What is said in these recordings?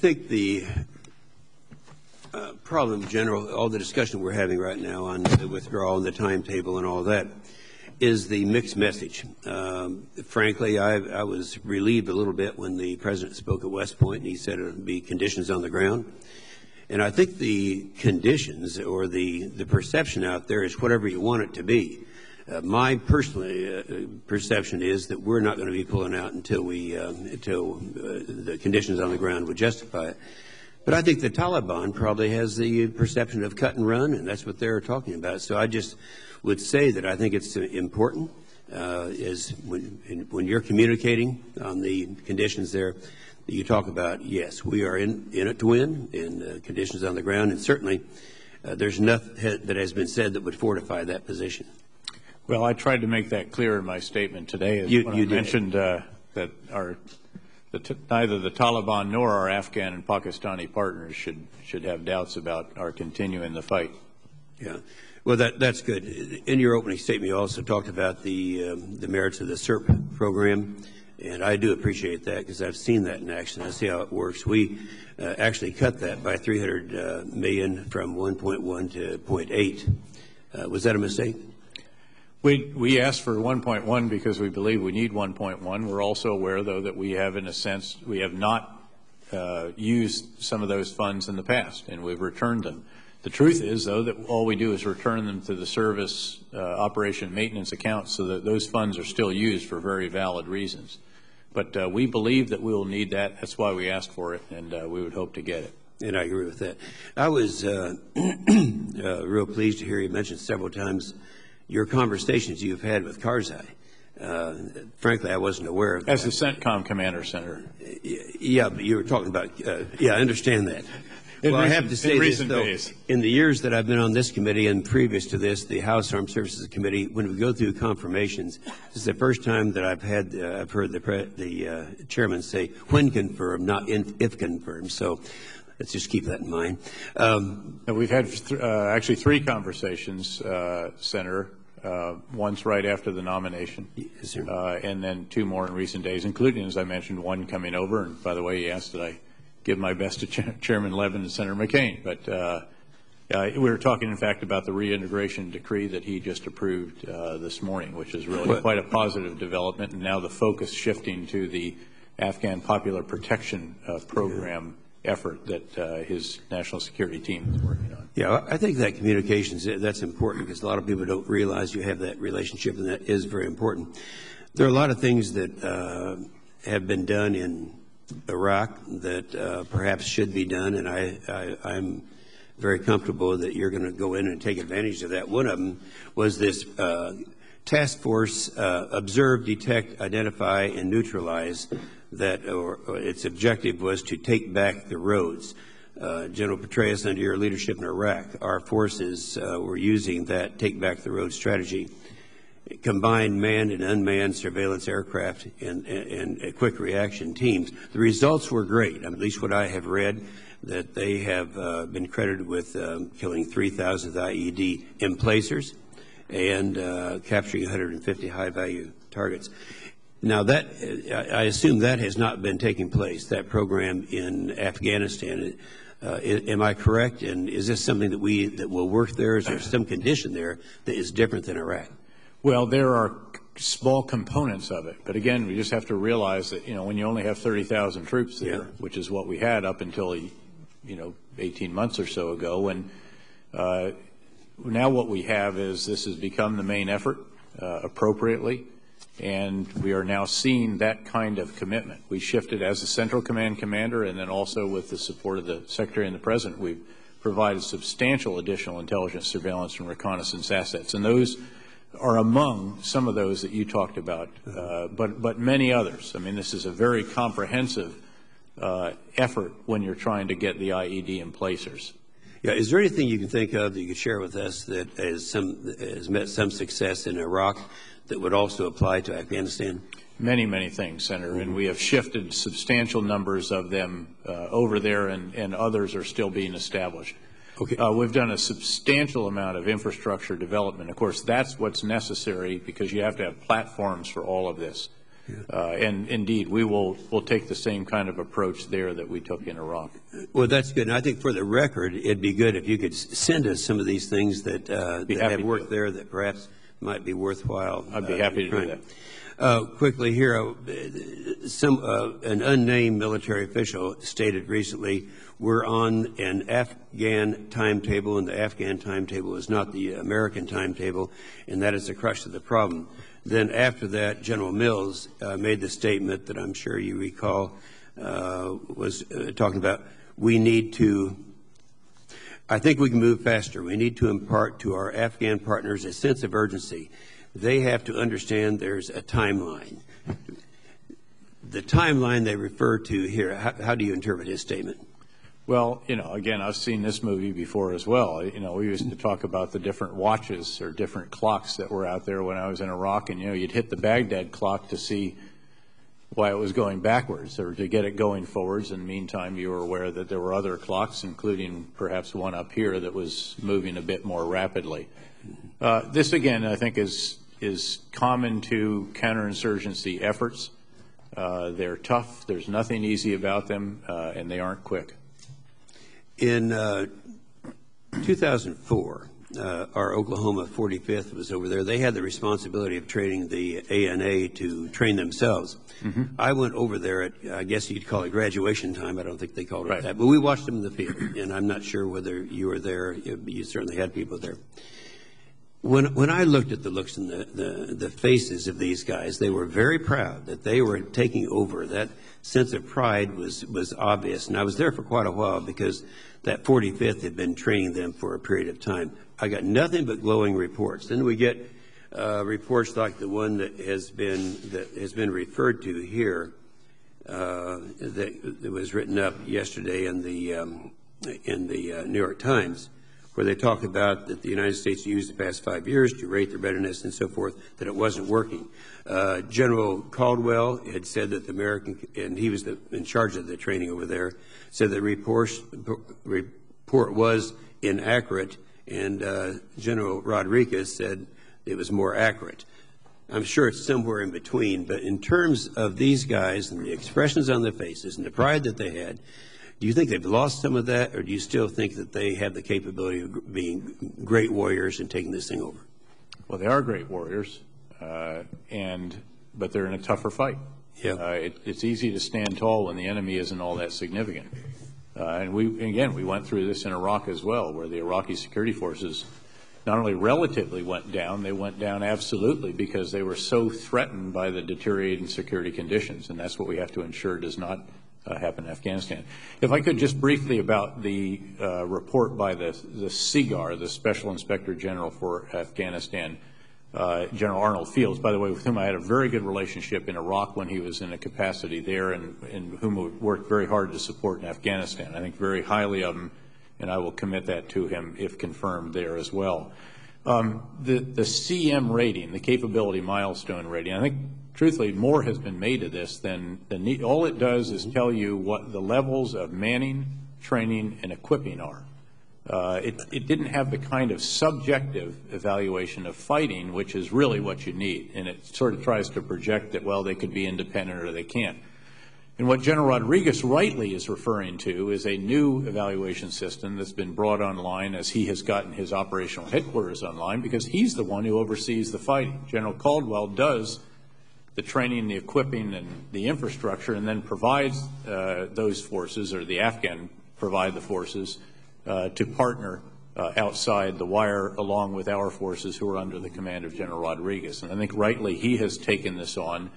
think the problem in general, all the discussion we're having right now on the withdrawal and the timetable and all that, is the mixed message. Frankly, I was relieved a little bit when the President spoke at West Point and he said it would be conditions on the ground. And I think the conditions or the perception out there is whatever you want it to be. My personal perception is that we're not going to be pulling out until the conditions on the ground would justify it. But I think the Taliban probably has the perception of cut and run, and that's what they're talking about. So I just would say that I think it's important is when you're communicating on the conditions there, you talk about, yes, we are in it to win in conditions on the ground, and certainly there's nothing that has been said that would fortify that position. Well, I tried to make that clear in my statement today. When I mentioned that neither the Taliban nor our Afghan and Pakistani partners should have doubts about our continuing the fight. Yeah. Well, that's good. In your opening statement, you also talked about the merits of the SERP program, and I do appreciate that because I've seen that in action. I see how it works. We actually cut that by $300 million from 1.1 to 0.8. Was that a mistake? We asked for 1.1 because we believe we need 1.1. We're also aware, though, that we have, in a sense, we have not used some of those funds in the past, and we've returned them. The truth is, though, that all we do is return them to the service operation maintenance account so that those funds are still used for very valid reasons. But we believe that we will need that. That's why we asked for it, and we would hope to get it. And I agree with that. I was real pleased to hear you mention several times your conversations you've had with Karzai. Frankly, I wasn't aware of that. As the CENTCOM commander, Senator. Yeah, but you were talking about, yeah, I understand that. Well, I have to say this, though, in the years that I've been on this committee and previous to this, the House Armed Services Committee, when we go through confirmations, this is the first time that I've heard the chairman say when confirmed, not if confirmed. So let's just keep that in mind. We've had actually 3 conversations, Senator. Once right after the nomination, yes, sir. And then 2 more in recent days, including, as I mentioned, one coming over. And by the way, he asked that I give my best to Chairman Levin and Senator McCain. But we were talking, in fact, about the reintegration decree that he just approved this morning, which is really quite a positive development. And now the focus shifting to the Afghan Popular Protection Program effort that his national security team is working on. Yeah, I think that communications, that's important because a lot of people don't realize you have that relationship, and that is very important. There are a lot of things that have been done in Iraq that perhaps should be done, and I'm very comfortable that you're going to go in and take advantage of that. One of them was this task force, observe, detect, identify, and neutralize, that its objective was to take back the roads. General Petraeus, under your leadership in Iraq, our forces were using that take back the road strategy, combined manned and unmanned surveillance aircraft and quick reaction teams. The results were great, at least what I have read, that they have been credited with killing 3,000 IED emplacers and capturing 150 high-value targets. Now, that I assume that has not been taking place, that program in Afghanistan. Am I correct? And is this something that will work there? Is there some condition there that is different than Iraq? Well, there are small components of it. But again, we just have to realize that, when you only have 30,000 troops there, which is what we had up until, 18 months or so ago, and now what we have is this has become the main effort appropriately. And we are now seeing that kind of commitment. We shifted as the Central Command Commander, and then also with the support of the Secretary and the President, we've provided substantial additional intelligence, surveillance, and reconnaissance assets. And those are among some of those that you talked about, but many others. I mean, this is a very comprehensive effort when you're trying to get the IED emplacers. Yeah, is there anything you can think of that you could share with us that has met some success in Iraq that would also apply to Afghanistan? Many, many things, Senator, and we have shifted substantial numbers of them over there, and others are still being established. Okay. We've done a substantial amount of infrastructure development. Of course, that's what's necessary because you have to have platforms for all of this. And indeed, we'll take the same kind of approach there that we took in Iraq. Well, that's good. And I think for the record, it'd be good if you could send us some of these things that, that have worked there that perhaps might be worthwhile. I'd be happy to do that. Quickly here, an unnamed military official stated recently, we're on an Afghan timetable, and the Afghan timetable is not the American timetable, and that is the crux of the problem. Then after that, General Mills made the statement that I'm sure you recall, was talking about, we need to, I think we can move faster. We need to impart to our Afghan partners a sense of urgency. They have to understand there's a timeline. The timeline they refer to here, how do you interpret his statement? Well, again, I've seen this movie before as well. We used to talk about the different watches or different clocks that were out there when I was in Iraq, and, you'd hit the Baghdad clock to see why it was going backwards or to get it going forwards. In the meantime, you were aware that there were other clocks, including perhaps one up here that was moving a bit more rapidly. This, again, I think is common to counterinsurgency efforts. They're tough. There's nothing easy about them, and they aren't quick. In 2004, our Oklahoma 45th was over there. They had the responsibility of training the ANA to train themselves. Mm-hmm. I went over there at, I guess you'd call it graduation time. I don't think they called it that. But we watched them in the field, and I'm not sure whether you were there. You certainly had people there. When I looked at the looks and the faces of these guys, they were very proud that they were taking over. That sense of pride was obvious. And I was there for quite a while because that 45th had been training them for a period of time. I got nothing but glowing reports. Then we get reports like the one that has been referred to here, that was written up yesterday in the New York Times, where they talk about that the United States used the past 5 years to rate their readiness and so forth, that it wasn't working. General Caldwell had said that the American, and he was in charge of the training over there, said the report was inaccurate, and General Rodriguez said it was more accurate. I'm sure it's somewhere in between, but in terms of these guys and the expressions on their faces and the pride that they had, do you think they've lost some of that, or do you still think that they have the capability of being great warriors and taking this thing over? Well, they are great warriors, but they're in a tougher fight. Yeah. It's easy to stand tall when the enemy isn't all that significant. And we went through this in Iraq as well, where the Iraqi security forces not only relatively went down, they went down absolutely because they were so threatened by the deteriorating security conditions, and that's what we have to ensure does not happen in Afghanistan. If I could just briefly about the report by the SIGAR, the Special Inspector General for Afghanistan, General Arnold Fields, by the way, with whom I had a very good relationship in Iraq when he was in a capacity there, and whom we worked very hard to support in Afghanistan. I think very highly of him, and I will commit that to him if confirmed there as well. The CM rating, the capability milestone rating, I think truthfully more has been made of this than all it does is tell you what the levels of manning, training, and equipping are. It didn't have the kind of subjective evaluation of fighting, which is really what you need, and it sort of tries to project that, well, they could be independent or they can't. And what General Rodriguez rightly is referring to is a new evaluation system that's been brought online as he has gotten his operational headquarters online, because he's the one who oversees the fighting. General Caldwell does the training, the equipping, and the infrastructure, and then provides those forces, or the Afghan provide the forces, to partner outside the wire along with our forces who are under the command of General Rodriguez. And I think rightly he has taken this on,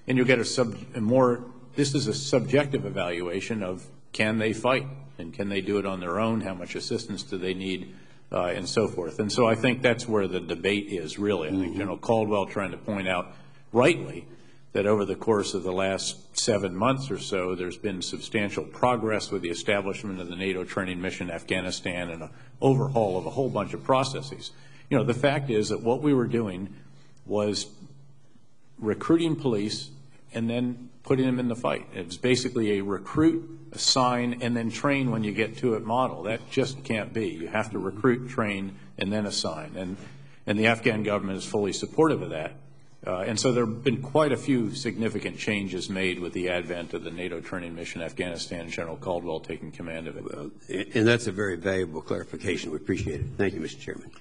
and you'll get this is a subjective evaluation of can they fight, and can they do it on their own, how much assistance do they need, and so forth. And so I think that's where the debate is, really. I think General Caldwell trying to point out rightly that over the course of the last 7 months or so, there's been substantial progress with the establishment of the NATO training mission in Afghanistan and an overhaul of a whole bunch of processes. The fact is that what we were doing was recruiting police and then putting them in the fight. It was basically a recruit, assign, and then train when you get to it model. That just can't be. You have to recruit, train, and then assign. And the Afghan government is fully supportive of that. And so there have been quite a few significant changes made with the advent of the NATO training mission in Afghanistan, General Caldwell taking command of it. And that's a very valuable clarification. We appreciate it. Thank you, Mr. Chairman.